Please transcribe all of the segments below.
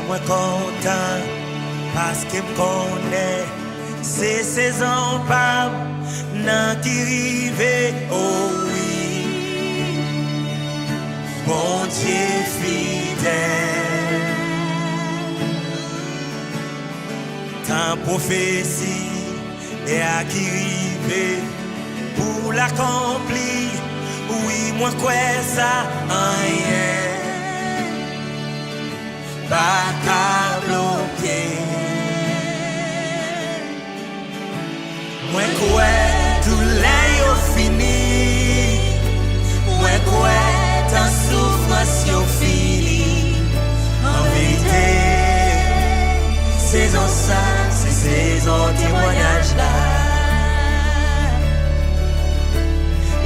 moi content parce que me connaît. C'est saison pas nan qui rive. Oh oui, mon Dieu fidèle. Tant prophétie et à qui rive pour l'accomplir. Oui, moi quoi ça rien. Pas qu'à bloquer. Moi quoi tout l'air fini. Moi quoi ta souffrance yo fini. En vérité, saison ça, c'est saison témoignage là.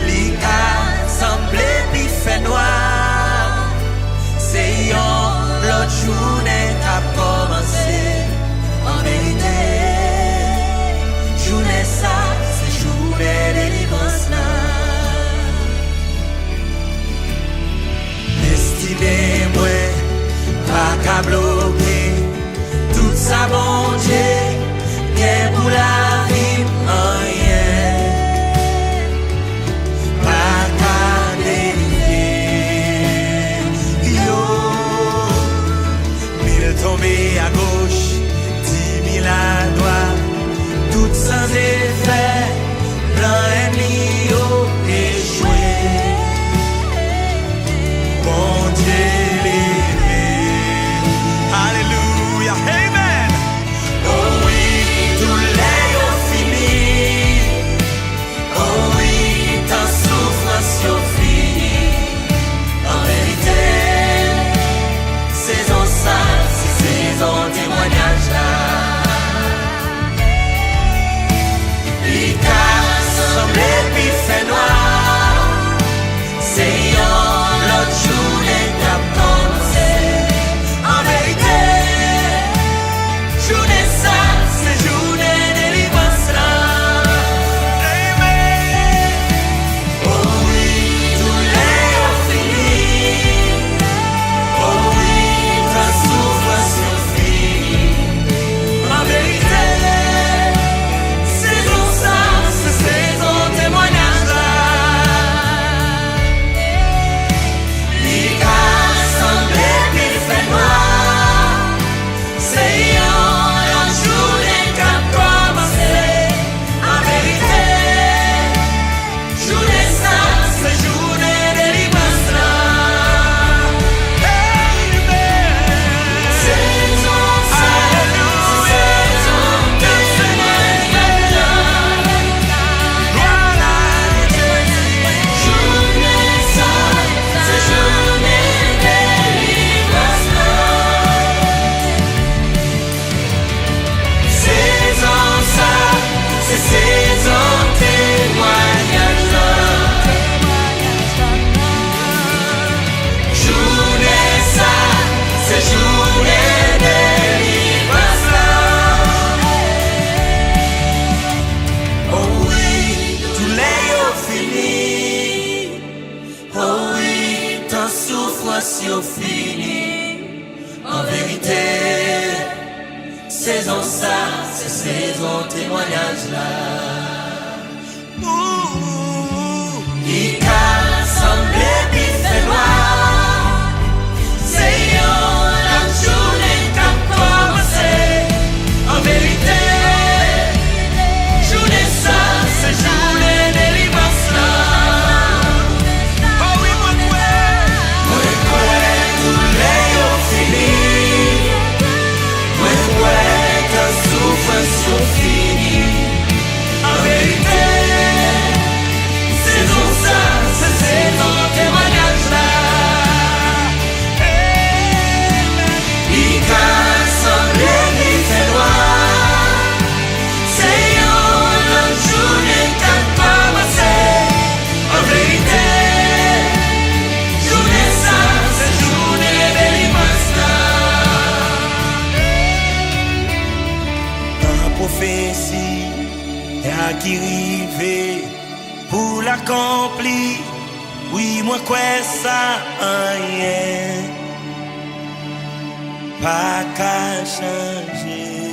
L'Ika semblé puis fait noir. C'est l'autre journée a commencé. En vérité, journée ça, c'est journée de délivrance là. Destinée moi, pas qu'à bloquer. Tout ça bon Dieu, qu'est pour la vie rien. Pas qu'à délier. Yo, 1000 tombés à gauche, 10 000 à droite. Tout sans effet, plan ennemi yo échoué. Bon Dieu levé. Alléluia, amen. Oh oui, tout l'est yo fini. Oh oui, ta souffrance yo fini. En vérité, saison ça, c'est saison témoignage là. L'Ika semblé puis fait noir. C'est l'autre journée qui a commencé. En vérité, journée ça, c'est journée de délivrance là. Amen. Oh oui, tout l'est fini. Oh oui, ta souffrance est finie. En vérité, saison ça, c'est saison témoignage là. L'Ika semblé puis fait noir. C'est l'autre journée qui a commencé. En vérité, journée ça, c'est journée de délivrance là. Saison ça, c'est saison témoignage là. Journée ça, c'est journée de délivrance là. Saison ça, c'est saison témoignage là. Journée ça, c'est journée de délivrance là. Oh oui, tout l'est fini. Oh oui, ta souffrance yo fini. En vérité, saison ça, c'est saison témoignage là. L'Ika semblé puis fait noir. C'est l'autre journée qui a commencé. En vérité, journée ça, c'est journée de délivrance là. Oh oui, moi quoi, tout l'est fini. Moi quoi, ta souffrance yo fini. En vérité, saison ça, c'est saison témoignage là. L'Ika semblé puis fait noir. C'est l'autre journée qui a commencé. En vérité, journée ça, c'est journée de délivrance là. Un prophétie et à qui rive pour l'accomplir. Oui, moi quoi ça rien. pas qu'à changer.